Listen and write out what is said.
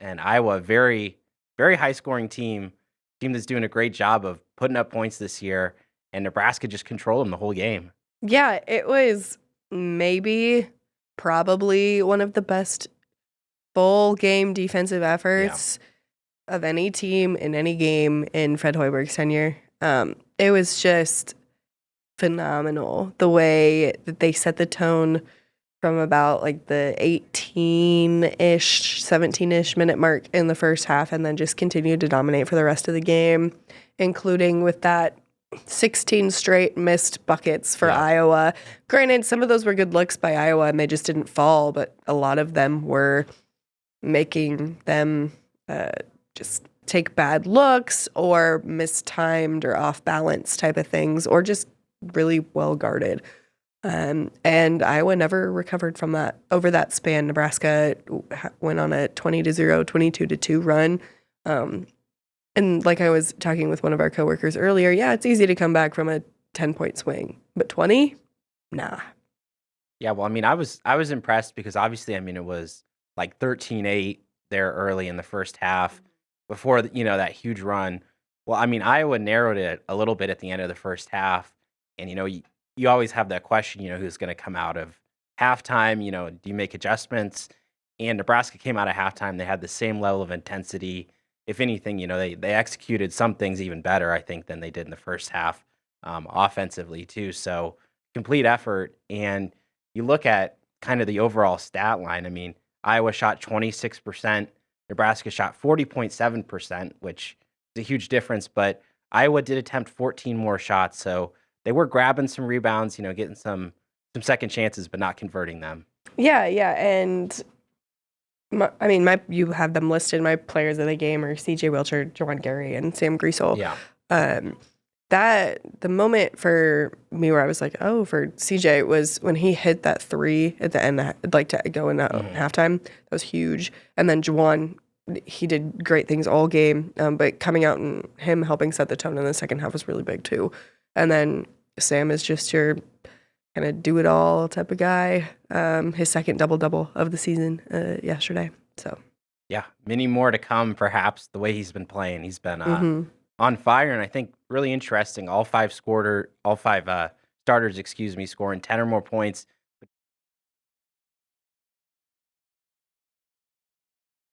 and Iowa, very, very high scoring team that's doing a great job of putting up points this year, and Nebraska just controlled them the whole game. Yeah, it was probably one of the best full game defensive efforts of any team in any game in Fred Hoiberg's tenure. It was just phenomenal the way that they set the tone from about like the 18-ish, 17-ish minute mark in the first half, and then just continued to dominate for the rest of the game, including with that 16 straight missed buckets for Iowa. Granted, some of those were good looks by Iowa and they just didn't fall, but a lot of them were making them just take bad looks or mistimed or off balance type of things, or just really well guarded. And Iowa never recovered from that. Over that span, Nebraska went on a 20-0, 22-2 run. And like I was talking with one of our coworkers earlier, yeah, it's easy to come back from a 10-point swing, but 20? Nah. Yeah, well, I mean, I was impressed because obviously, I mean, it was like 13-8 there early in the first half before, that huge run. Well, I mean, Iowa narrowed it a little bit at the end of the first half. And, you always have that question, who's going to come out of halftime? Do you make adjustments? And Nebraska came out of halftime. They had the same level of intensity. If anything, they executed some things even better, I think, than they did in the first half, offensively too. So complete effort. And you look at kind of the overall stat line. I mean, Iowa shot 26%. Nebraska shot 40.7%, which is a huge difference. But Iowa did attempt 14 more shots. So they were grabbing some rebounds, getting some second chances, but not converting them. Yeah. And you have them listed. My players of the game are C.J. Wilcher, Jawan Gary, and Sam Griesel. Yeah. That the moment for me where I was like, oh, for C.J. was when he hit that three at the end, like to go in halftime. That was huge. And then Jawan, he did great things all game, but coming out and him helping set the tone in the second half was really big too. And then Sam is just your kind of do it all type of guy. His second double of the season yesterday. So yeah, many more to come. Perhaps the way he's been playing, he's been on fire, and I think really interesting. All five starters, scoring 10 or more points